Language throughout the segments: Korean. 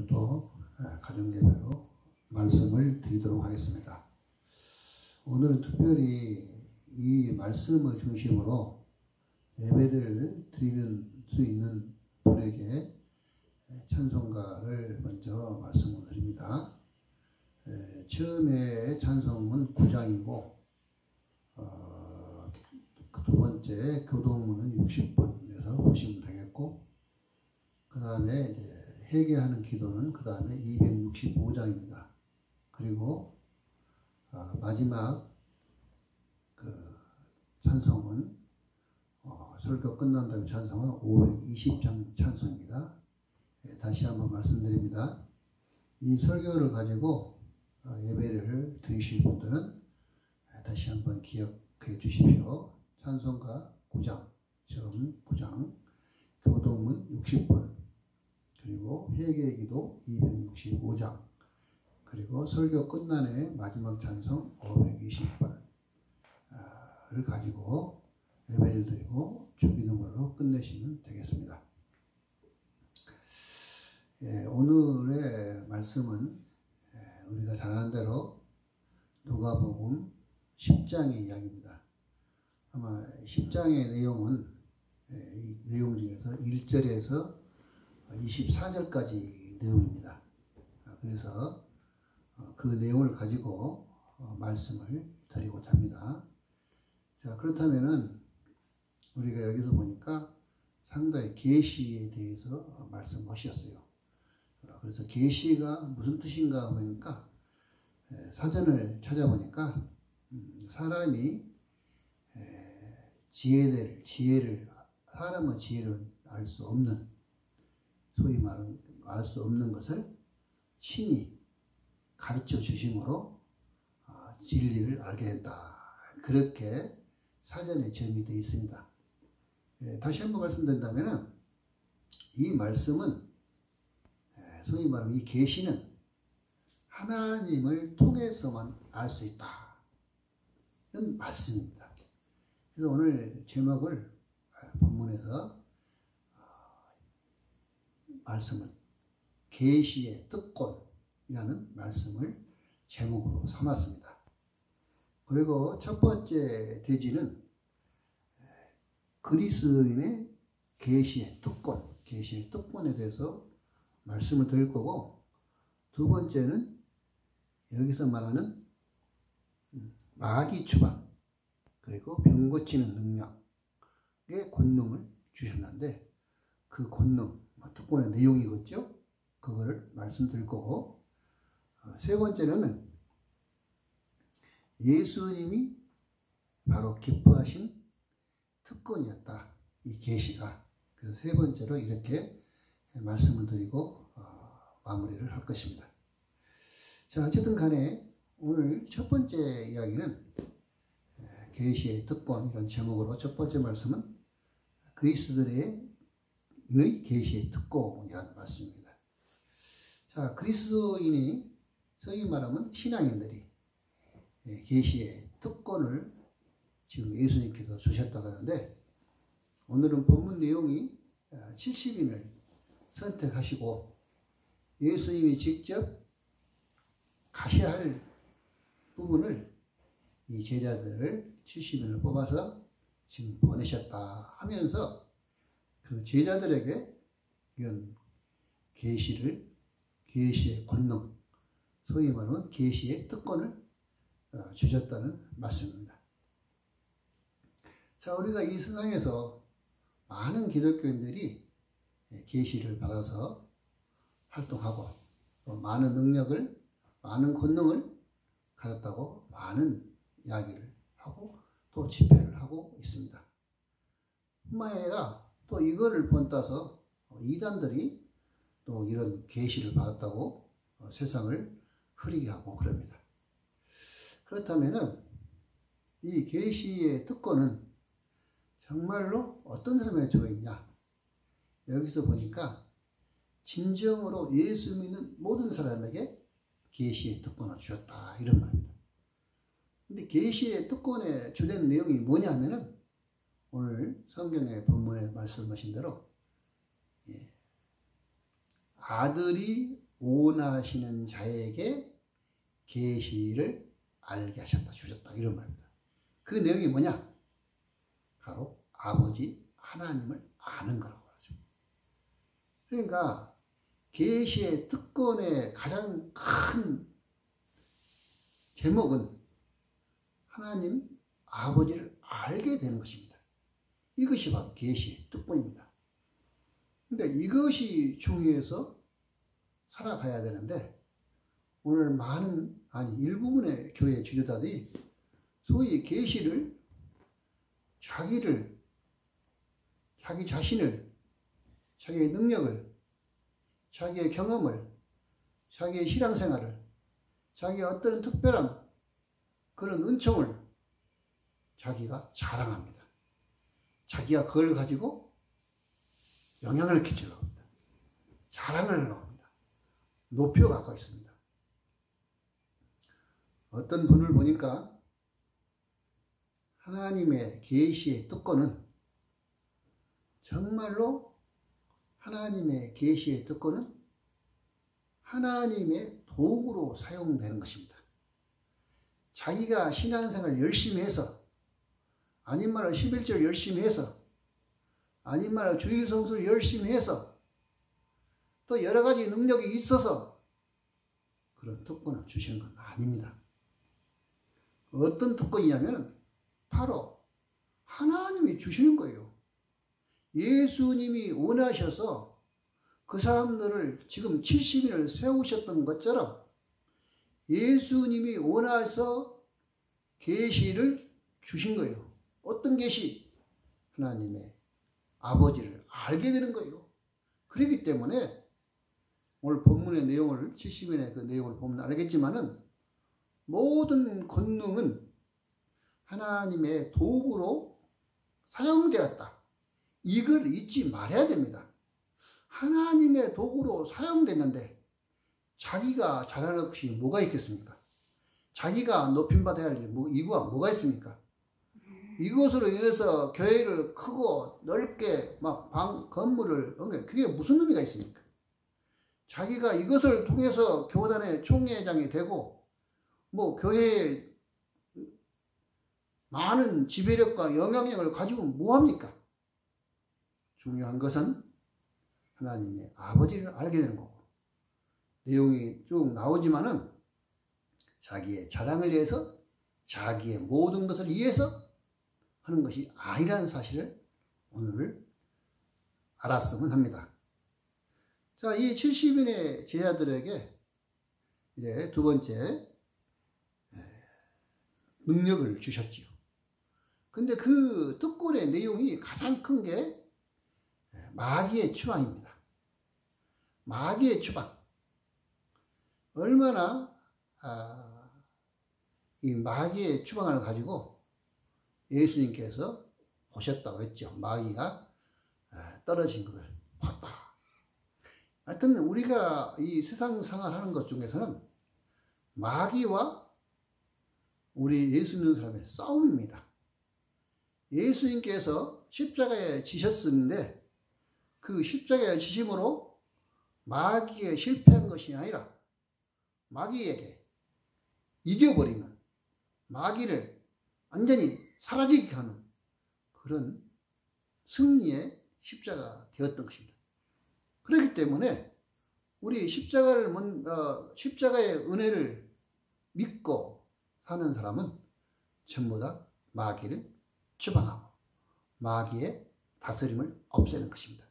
오늘도 가정예배로 말씀을 드리도록 하겠습니다. 오늘은 특별히 이 말씀을 중심으로 예배를 드리는 수 있는 분에게 찬송가를 먼저 말씀을 드립니다. 처음에 찬송은 9장이고 두 번째 교동문은 60번에서 보시면 되겠고, 그 다음에 이제 회개하는 기도는 그 다음에 265장입니다. 그리고 마지막 그 찬송은 설교 끝난 다음 찬송은 520장 찬송입니다. 다시 한번 말씀드립니다. 이 설교를 가지고 예배를 드리실 분들은 다시 한번 기억해 주십시오. 찬송가 9장, 처음 9장, 교동문 60번, 그리고 회개기도 265장, 그리고 설교 끝난해 마지막 찬송 520번을 가지고 예배를 드리고 주기도문으로 끝내시면 되겠습니다. 오늘의 말씀은 우리가 잘 아는 대로 누가복음 10장의 이야기입니다. 아마 10장의 내용은 이 내용 중에서 1절에서 24절까지 내용입니다. 그래서 그 내용을 가지고 말씀을 드리고자 합니다. 자, 그렇다면은 우리가 여기서 보니까 상당히 계시에 대해서 말씀하셨어요. 그래서 계시가 무슨 뜻인가 하니까 사전을 찾아보니까 사람이 사람은 지혜를 알 수 없는, 소위 말하는 알 수 없는 것을 신이 가르쳐 주심으로 진리를 알게 된다. 그렇게 사전에 정의되어 있습니다. 다시 한번 말씀드린다면 이 말씀은 소위 말하면 이 계시는 하나님을 통해서만 알 수 있다는 말씀입니다. 그래서 오늘 제목을 본문에서 말씀은 계시의 특권이라는 말씀을 제목으로 삼았습니다. 그리고 첫 번째 대지는 그리스도인의 계시의 특권에 대해서 말씀을 드릴 거고, 두 번째는 여기서 말하는 마귀 추방, 그리고 병 고치는 능력의 권능을 주셨는데, 그 권능, 특권의 내용이겠죠? 그거를 말씀드릴 거고, 세 번째는 예수님이 바로 기뻐하신 특권이었다, 이 계시가. 그래서 세 번째로 이렇게 말씀을 드리고 마무리를 할 것입니다. 자, 어쨌든 간에 오늘 첫 번째 이야기는 계시의 특권, 이런 제목으로 첫 번째 말씀은 그리스도인의 계시의 특권이라는 말씀입니다. 자, 그리스도인이 소위 말하면 신앙인들이 계시의 특권을 지금 예수님께서 주셨다고 하는데, 오늘은 본문 내용이 70인을 선택하시고 예수님이 직접 가셔야 할 부분을 이 제자들을 70인을 뽑아서 지금 보내셨다 하면서 그 제자들에게 이런 계시의 권능, 소위 말하면 계시의 특권을 주셨다는 말씀입니다. 자, 우리가 이 세상에서 많은 기독교인들이 계시를 받아서 활동하고 또 많은 능력을, 많은 권능을 가졌다고 많은 이야기를 하고 또 집회를 하고 있습니다. 뿐만 아니라 또 이거를 본따서 이단들이 또 이런 계시를 받았다고 세상을 흐리게 하고 그럽니다. 그렇다면은 이 계시의 특권은 정말로 어떤 사람에게 주어 있냐? 여기서 보니까 진정으로 예수 믿는 모든 사람에게 계시의 특권을 주셨다, 이런 말입니다. 근데 계시의 특권의 주된 내용이 뭐냐 하면은 오늘 성경의 본문에 말씀하신 대로 아들이 원하시는 자에게 계시를 알게 하셨다, 주셨다, 이런 말입니다. 그 내용이 뭐냐? 바로 아버지 하나님을 아는 거라고 하죠. 그러니까 계시의 특권의 가장 큰 제목은 하나님 아버지를 알게 되는 것입니다. 이것이 바로 계시의 특권입니다. 그러니까 이것이 중요해서 살아가야 되는데, 오늘 일부분의 교회 지도자들이 소위 계시를 자기 자신을, 자기의 능력을, 자기의 경험을, 자기의 신앙생활을, 자기의 어떤 특별한 그런 은총을 자기가 자랑합니다. 자기가 그걸 가지고 영향을 끼치려고 합니다. 자랑을 하려고 합니다. 높여 갖고 있습니다. 어떤 분을 보니까 하나님의 계시의 특권은 정말로 하나님의 계시의 특권은 하나님의 도구로 사용되는 것입니다. 자기가 신앙생활을 열심히 해서, 아닌 말로 11절 열심히 해서, 아닌 말로 주일성수를 열심히 해서, 또 여러 가지 능력이 있어서 그런 특권을 주시는 건 아닙니다. 어떤 특권이냐면 바로 하나님이 주시는 거예요. 예수님이 원하셔서 그 사람들을 지금 70인을 세우셨던 것처럼 예수님이 원해서 계시를 주신 거예요. 어떤 계시? 하나님의 아버지를 알게 되는 거예요. 그렇기 때문에 오늘 본문의 내용을, 70인의 그 내용을 보면 알겠지만은, 모든 권능은 하나님의 도구로 사용되었다. 이걸 잊지 말아야 됩니다. 하나님의 도구로 사용됐는데 자기가 잘하는 것이 뭐가 있겠습니까? 자기가 높임받아야 할 이유가 뭐가 있습니까? 이것으로 인해서 교회를 크고 넓게 건물을, 그게 무슨 의미가 있습니까? 자기가 이것을 통해서 교단의 총회장이 되고 교회에 많은 지배력과 영향력을 가지고 뭐합니까? 중요한 것은 하나님의 아버지를 알게 되는 거고, 내용이 쭉 나오지만은 자기의 자랑을 위해서, 자기의 모든 것을 위해서 하는 것이 아니라는 사실을 오늘 알았으면 합니다. 자, 이 70인의 제자들에게 이제 두 번째 능력을 주셨지요. 근데 그 특권의 내용이 가장 큰 게 마귀의 추방입니다. 마귀의 추방. 얼마나 이 마귀의 추방을 가지고 예수님께서 보셨다고 했죠. 마귀가 떨어진 것을 봤다. 하여튼 우리가 이 세상 생활하는 것 중에서는 마귀와 우리 예수 믿는 사람의 싸움입니다. 예수님께서 십자가에 지셨는데 그 십자가에 지심으로 마귀에 실패한 것이 아니라 마귀에게 이겨버리는, 마귀를 완전히 사라지게 하는 그런 승리의 십자가 되었던 것입니다. 그렇기 때문에 우리 십자가의 은혜를 믿고 사는 사람은 전부 다 마귀를 추방하고 마귀의 다스림을 없애는 것입니다.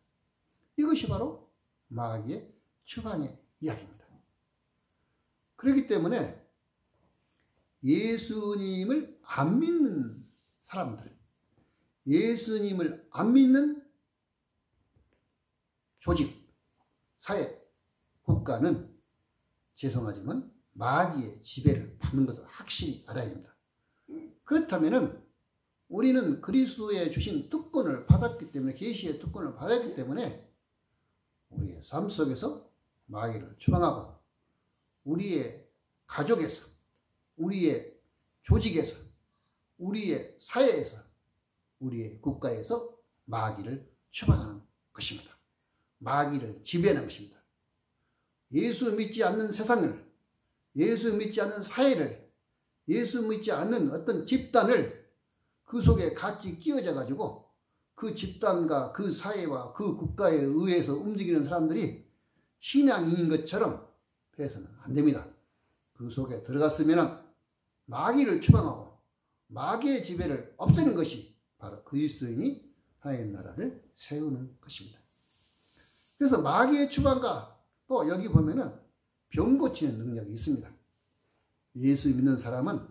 이것이 바로 마귀의 추방의 이야기입니다. 그렇기 때문에 예수님을 안 믿는 사람들, 예수님을 안 믿는 조직, 사회, 국가는 죄송하지만 마귀의 지배를 받는 것을 확실히 알아야 됩니다. 그렇다면 우리는 그리스도의 주신 특권을 받았기 때문에, 계시의 특권을 받았기 때문에 우리의 삶 속에서 마귀를 추방하고 우리의 가족에서, 우리의 조직에서, 우리의 사회에서, 우리의 국가에서 마귀를 추방하는 것입니다. 마귀를 지배하는 것입니다. 예수 믿지 않는 세상을, 예수 믿지 않는 사회를, 예수 믿지 않는 어떤 집단을 그 속에 같이 끼어져 가지고 그 집단과 그 사회와 그 국가에 의해서 움직이는 사람들이 신앙인인 것처럼 해서는 안 됩니다. 그 속에 들어갔으면 마귀를 추방하고 마귀의 지배를 없애는 것이 바로 그리스도인이 하나님의 나라를 세우는 것입니다. 그래서 마귀의 추방과 또 여기 보면은 병 고치는 능력이 있습니다. 예수 믿는 사람은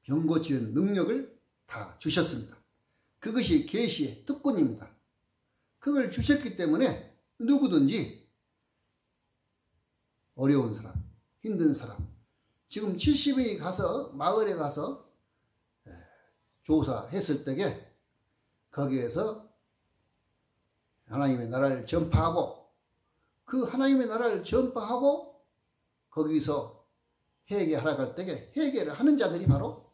병 고치는 능력을 다 주셨습니다. 그것이 계시의 특권입니다. 그걸 주셨기 때문에 누구든지 어려운 사람, 힘든 사람, 지금 70인이 가서 마을에 가서 조사했을 때에 거기에서 하나님의 나라를 전파하고 그 하나님의 나라를 전파하고 거기서 회개하러 갈 때에 회개를 하는 자들이 바로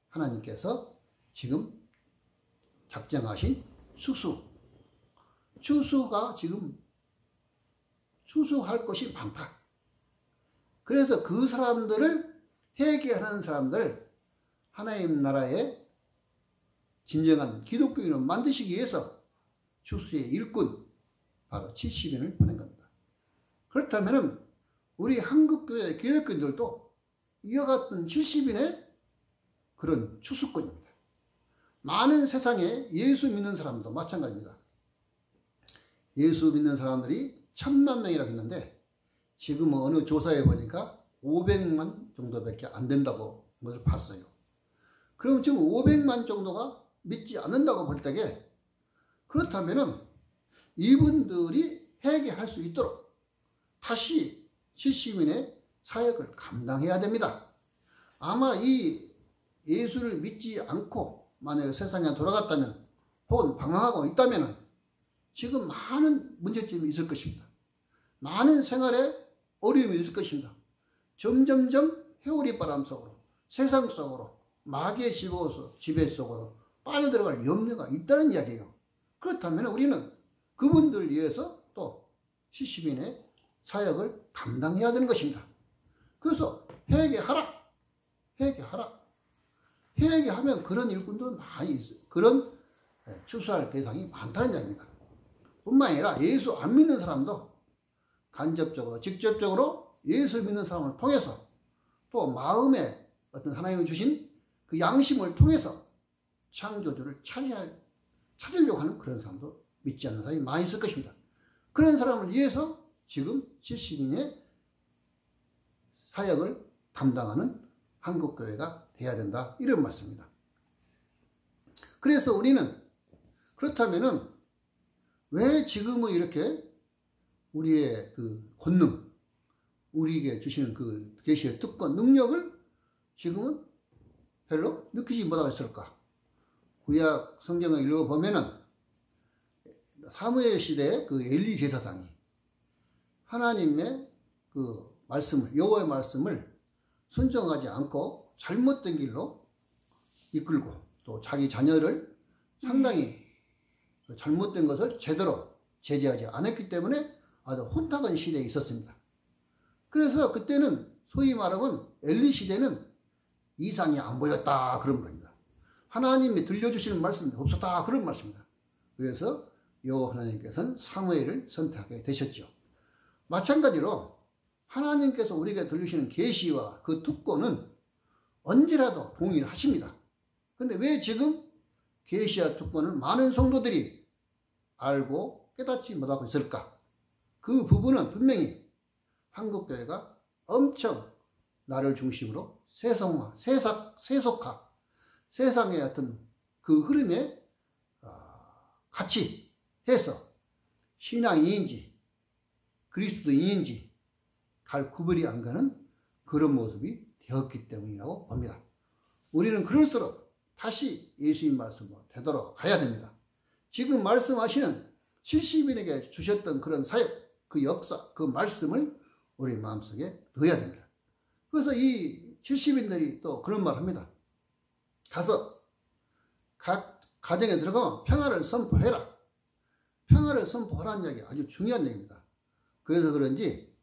하나님께서 지금 작정하신 추수가 지금 추수할 것이 많다. 그래서 그 사람들을 회개하는 사람들 하나님 나라의 진정한 기독교인을 만드시기 위해서 추수의 일꾼 바로 70인을 보낸 겁니다. 그렇다면 우리 한국교회 기독교인들도 이와 같은 70인의 그런 추수꾼입니다. 많은 세상에 예수 믿는 사람도 마찬가지입니다. 예수 믿는 사람들이 1000만 명이라고 했는데 지금 어느 조사에 보니까 500만 정도밖에 안 된다고 뭘 봤어요. 그럼 지금 500만 정도가 믿지 않는다고 볼 때에 그렇다면은 이분들이 회개할 수 있도록 다시 70인의 사역을 감당해야 됩니다. 아마 이 예수를 믿지 않고 만약에 세상에 돌아갔다면 혹은 방황하고 있다면 지금 많은 문제점이 있을 것입니다. 많은 생활에 어려움이 있을 것입니다. 점점점 회오리 바람 속으로 세상 속으로 마귀의 지배 속으로 빠져들어갈 염려가 있다는 이야기예요. 그렇다면 우리는 그분들 위해서 또 70인의 사역을 감당해야 되는 것입니다. 그래서 회개하라. 회개하면 그런 일꾼도 많이 있어요. 그런 추수할 대상이 많다는 이야기입니다. 뿐만 아니라 예수 안 믿는 사람도 간접적으로 직접적으로 예수 믿는 사람을 통해서 또 마음에 어떤 하나님이 주신 그 양심을 통해서 창조주를 찾으려고 하는 그런 사람도 믿지 않는 사람이 많이 있을 것입니다. 그런 사람을 위해서 지금 70인의 사역을 담당하는 한국교회가 돼야 된다, 이런 말씀입니다. 그래서 우리는 그렇다면은 왜 지금은 이렇게 우리의 그 권능, 우리에게 주시는 그 계시의 특권, 능력을 지금은 별로 느끼지 못하고 있을까? 구약 성경을 읽어보면은 사무엘 시대의 그 엘리 제사장이 하나님의 그 말씀을, 여호와의 말씀을 순종하지 않고 잘못된 길로 이끌고 또 자기 자녀를 상당히 잘못된 것을 제대로 제재하지 않았기 때문에 아주 혼탁한 시대에 있었습니다. 그래서 그때는 소위 말하면 엘리 시대는 이상이 안 보였다, 그런 겁니다. 하나님이 들려주시는 말씀이 없었다, 그런 말씀입니다. 그래서 여호와 하나님께서는 사무엘을 선택하게 되셨죠. 마찬가지로 하나님께서 우리에게 들리시는 계시와 그 특권은 언제라도 동일하십니다. 근데 왜 지금 계시와 특권을 많은 성도들이 알고 깨닫지 못하고 있을까? 그 부분은 분명히 한국교회가 엄청 나를 중심으로 세속화, 세상의 어떤 그 흐름에 같이 해서 신앙인인지 그리스도인인지 갈 구별이 안 가는 그런 모습이 되었기 때문이라고 봅니다. 우리는 그럴수록 다시 예수님 말씀으로 되도록 가야 됩니다. 지금 말씀하시는 70인에게 주셨던 그런 사역, 그 역사, 그 말씀을 우리 마음속에 넣어야 됩니다. 그래서 이 70인들이 또 그런 말을 합니다. 가서 각 가정에 들어가면 평화를 선포해라. 평화를 선포하라는 이야기 아주 중요한 얘기입니다. 그래서 그런지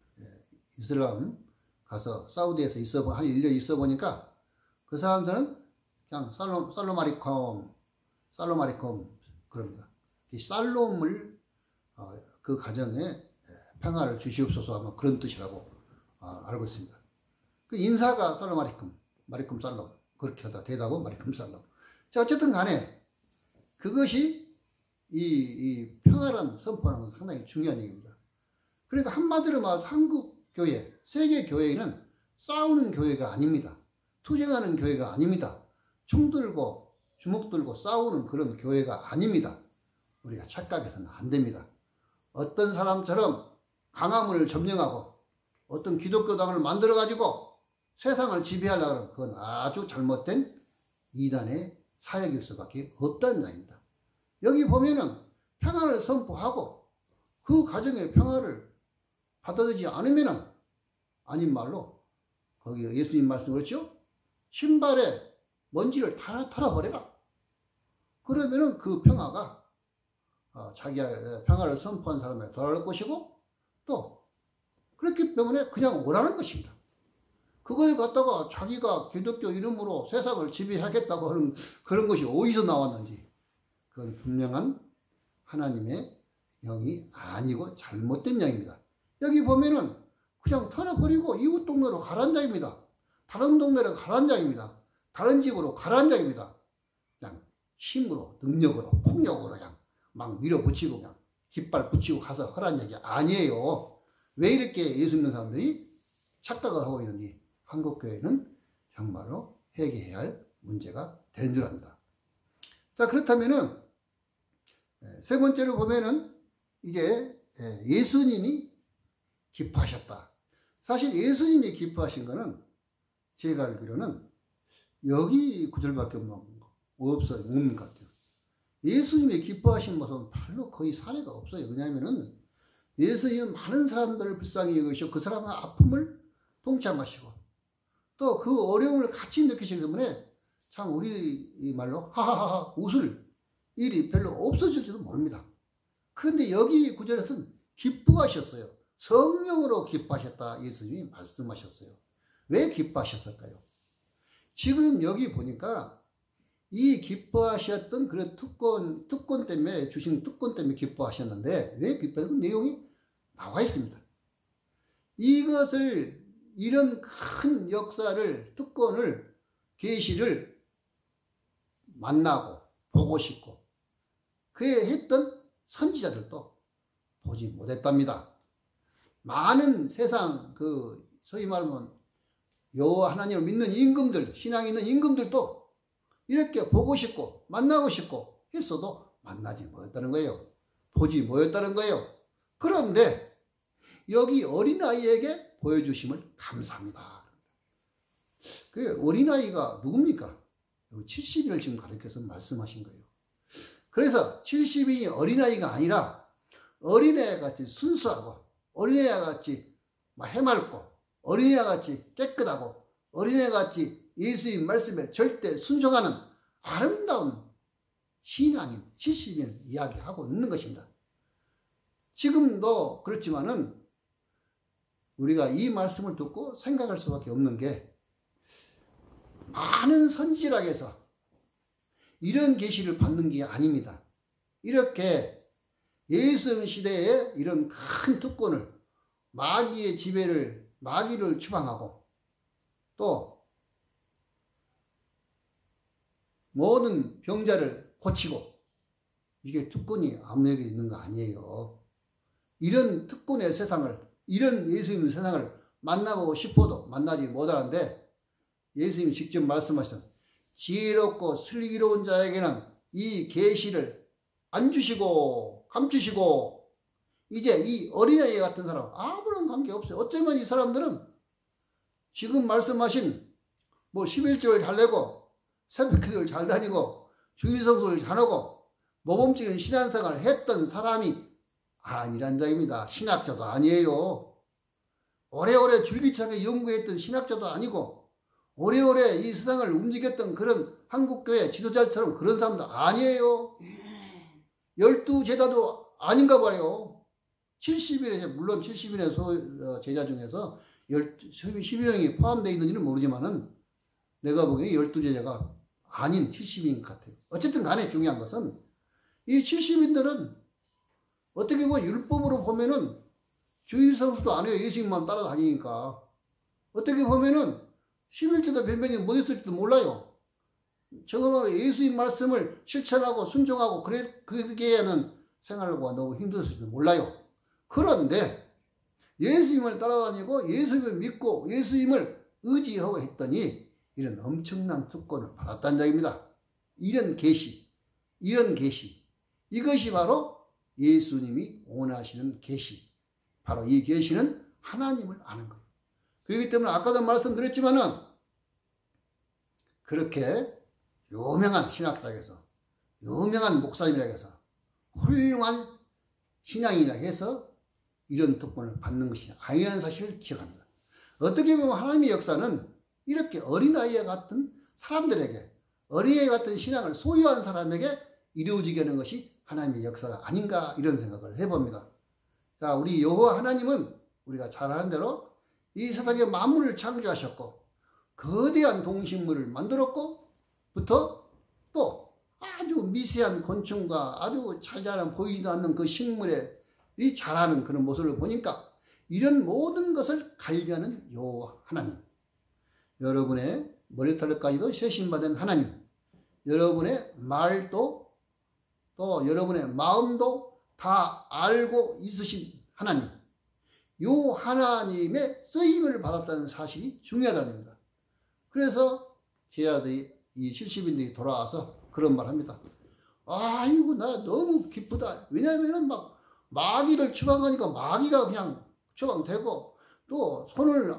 이슬람 가서 사우디에서 한 1년 있어 보니까 그 사람들은 그냥 살롬 알리쿰 그럽니다. 이 살롬을 그 가정에 평화를 주시옵소서 하면 그런 뜻이라고 알고 있습니다. 그 인사가 살롬 마리쿰 살롬 그렇게 하다 대답은 마리쿰 살롬. 자, 어쨌든 간에 그것이 이 평화란 선포하는 건 상당히 중요한 얘기입니다. 그러니까 한마디로 말해서 한국 교회, 세계 교회는 싸우는 교회가 아닙니다. 투쟁하는 교회가 아닙니다. 총 들고 주먹 들고 싸우는 그런 교회가 아닙니다. 우리가 착각해서는 안 됩니다. 어떤 사람처럼 강함을 점령하고 어떤 기독교당을 만들어 가지고 세상을 지배하려고 하는 그건 아주 잘못된 이단의 사역일 수밖에 없다는 얘기입니다. 여기 보면은 평화를 선포하고 그 가정의 평화를 받아들이지 않으면은 아닌 말로 거기 예수님 말씀 그렇죠? 신발에 먼지를 다 털어버려라. 그러면은 그 평화가 자기가 평화를 선포한 사람에게 돌아올 것이고 또 그렇기 때문에 그냥 오라는 것입니다. 그거에 갖다가 자기가 기독교 이름으로 세상을 지배하겠다고 하는 그런 것이 어디서 나왔는지 그건 분명한 하나님의 영이 아니고 잘못된 영입니다. 여기 보면은 그냥 털어버리고 이웃 동네로 가란 자입니다. 다른 동네로 가란 자입니다. 다른 집으로 가란 자입니다. 그냥 힘으로 능력으로 폭력으로 그냥 막 밀어붙이고 그냥 깃발 붙이고 가서 하란 얘기 아니에요. 왜 이렇게 예수 믿는 사람들이 착각을 하고 있는지 한국교회는 정말로 해결해야 할 문제가 되는 줄 압니다. 자, 그렇다면은 세 번째로 보면은 이제 예수님이 기뻐하셨다. 사실 예수님이 기뻐하신 거는 제가 알기로는 여기 구절밖에 없는 것 같아요. 예수님이 기뻐하신 것은 별로 거의 사례가 없어요. 왜냐하면은 예수님은 많은 사람들을 불쌍히 여기시고 그 사람의 아픔을 동참하시고 또 그 어려움을 같이 느끼시기 때문에 참 우리 말로 하하하 웃을 일이 별로 없어질지도 모릅니다. 그런데 여기 구절에서는 기뻐하셨어요. 성령으로 기뻐하셨다 예수님이 말씀하셨어요. 왜 기뻐하셨을까요? 지금 여기 보니까 이 기뻐하셨던 그런 특권 때문에 주신 특권 때문에 기뻐하셨는데 왜 기뻐하셨던 내용이 나와 있습니다. 이것을 이런 큰 역사를 특권을 계시를 만나고 보고 싶고 그에 했던 선지자들도 보지 못했답니다. 많은 세상 그 소위 말하면 여호와 하나님을 믿는 임금들 신앙이 있는 임금들도 이렇게 보고 싶고 만나고 싶고 했어도 만나지 못했다는 거예요. 보지 못했다는 거예요. 그런데 여기 어린아이에게 보여주심을 감사합니다. 그 어린아이가 누굽니까? 70인을 지금 가르쳐서 말씀하신 거예요. 그래서 70인이 어린아이가 아니라 어린애같이 순수하고 어린애같이 해맑고 어린애같이 깨끗하고 어린애같이 예수의 말씀에 절대 순종하는 아름다운 신앙인 70인을 이야기하고 있는 것입니다. 지금도 그렇지만은 우리가 이 말씀을 듣고 생각할 수밖에 없는 게 많은 선지락에서 이런 계시를 받는 게 아닙니다. 이렇게 예수 시대에 이런 큰 특권을 마귀의 지배를 마귀를 추방하고 또 모든 병자를 고치고 이게 특권이 아무에게 있는 거 아니에요. 이런 특권의 세상을 이런 예수님의 세상을 만나고 싶어도 만나지 못하는데 예수님이 직접 말씀하셨던 지혜롭고 슬기로운 자에게는 이 계시를 안 주시고 감추시고 이제 이 어린아이 같은 사람 아무런 관계없어요. 어쩌면 이 사람들은 지금 말씀하신 11조를 잘 내고 새벽기도를 잘 다니고 주일성수를 잘하고 모범적인 신앙생활을 했던 사람이 아니란 자입니다. 신학자도 아니에요. 오래오래 줄기차게 연구했던 신학자도 아니고 오래오래 이 세상을 움직였던 그런 한국교회 지도자처럼 그런 사람도 아니에요. 12제자도 아닌가 봐요. 70인의, 물론 70인의 제자 중에서 12명이 포함되어 있는지는 모르지만은 내가 보기에 12제자가 아닌 70인 같아요. 어쨌든 간에 중요한 것은 이 70인들은 어떻게 보면 율법으로 보면은 주일성수도 안 해요. 예수님만 따라다니니까. 어떻게 보면은 11조도 변변히 못했을지도 몰라요. 정말로 예수님 말씀을 실천하고 순종하고 그렇게 하는 생활과 너무 힘들었을지도 몰라요. 그런데 예수님을 따라다니고 예수님을 믿고 예수님을 의지하고 했더니 이런 엄청난 특권을 받았다는 이야기입니다. 이런 계시, 이것이 바로 예수님이 원하시는 계시. 바로 이 계시는 하나님을 아는 거예요. 그렇기 때문에 아까도 말씀드렸지만은 그렇게 유명한 신학자에서, 유명한 목사님이라고 해서, 훌륭한 신앙이라 해서 이런 특권을 받는 것이 아니라는 사실을 기억합니다. 어떻게 보면 하나님의 역사는 이렇게 어린아이 같은 사람들에게, 어린아이 같은 신앙을 소유한 사람에게 이루어지게 하는 것이 하나님의 역사가 아닌가, 이런 생각을 해봅니다. 자, 우리 여호와 하나님은 우리가 잘 아는 대로 이 세상에 만물을 창조하셨고 거대한 동식물을 만들었고 부터 또 아주 미세한 곤충과 아주 잘 자란 보이지도 않는 그 식물이 자라는 그런 모습을 보니까 이런 모든 것을 관리하는 여호와 하나님, 여러분의 머리털까지도 세심받은 하나님, 여러분의 말도 또 여러분의 마음도 다 알고 있으신 하나님, 요 하나님의 쓰임을 받았다는 사실이 중요하다는 겁니다. 그래서 제자들이, 이 70인들이 돌아와서 그런 말 합니다. 아이고, 나 너무 기쁘다. 왜냐하면 막 마귀를 추방하니까 마귀가 그냥 추방되고 또 손을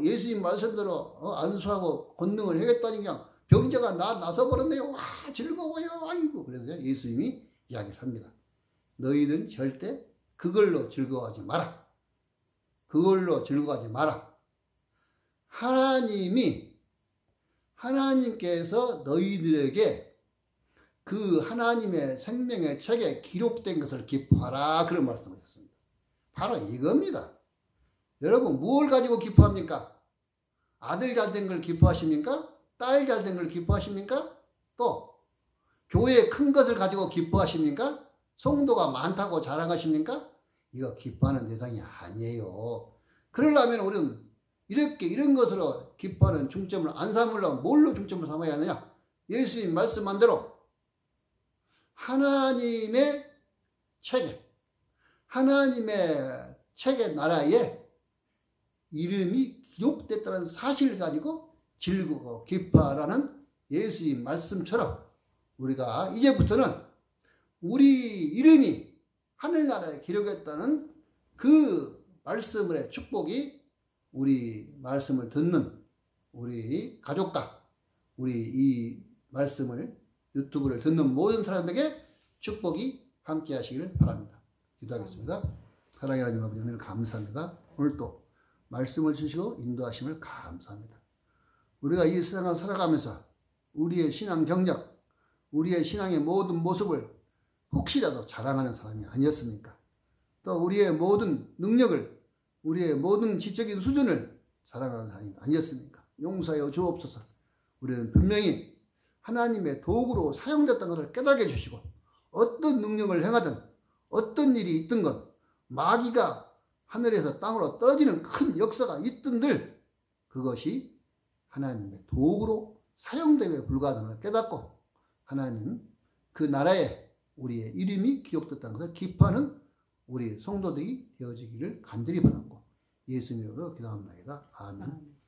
예수님 말씀대로 안수하고 권능을 해겠다니 그냥 병자가 나서버렸네요. 와, 즐거워요. 아이고. 그래서 예수님이 이야기를 합니다. 너희는 절대 그걸로 즐거워하지 마라. 그걸로 즐거워하지 마라. 하나님께서 너희들에게 그 하나님의 생명의 책에 기록된 것을 기뻐하라. 그런 말씀을 했습니다. 바로 이겁니다. 여러분, 무엇을 가지고 기뻐합니까? 아들 잘 된 걸 기뻐하십니까? 딸 잘 된 걸 기뻐하십니까? 또 교회에 큰 것을 가지고 기뻐하십니까? 성도가 많다고 자랑하십니까? 이거 기뻐하는 대상이 아니에요. 그러려면 우리는 이런 것으로 기뻐하는 중점을 안 삼으려면 뭘로 중점을 삼아야 하느냐? 예수님 말씀한 대로 하나님의 책의 나라에 이름이 기록됐다는 사실을 가지고 즐거워 기뻐하라는 예수님 말씀처럼 우리가 이제부터는 우리 이름이 하늘나라에 기록했다는 그 말씀의 축복이 우리 말씀을 듣는 우리 가족과 우리 이 말씀을 유튜브를 듣는 모든 사람에게 축복이 함께 하시기를 바랍니다. 기도하겠습니다. 사랑의 하나님 아버지, 오늘 감사합니다. 오늘 또 말씀을 주시고 인도하심을 감사합니다. 우리가 이 세상을 살아가면서 우리의 신앙 경력, 우리의 신앙의 모든 모습을 혹시라도 자랑하는 사람이 아니었습니까? 또 우리의 모든 능력을, 우리의 모든 지적인 수준을 자랑하는 사람이 아니었습니까? 용서하여 주옵소서. 우리는 분명히 하나님의 도구로 사용됐다는 것을 깨닫게 해주시고 어떤 능력을 행하든 어떤 일이 있든 건 마귀가 하늘에서 땅으로 떨어지는 큰 역사가 있든들 그것이 하나님의 도구로 사용됨에 불과하다는 것을 깨닫고 하나님 그 나라에 우리의 이름이 기록됐다는 것을 기뻐하는 우리 성도들이 되어지기를 간절히 바라고 예수님으로 기도합니다. 아멘.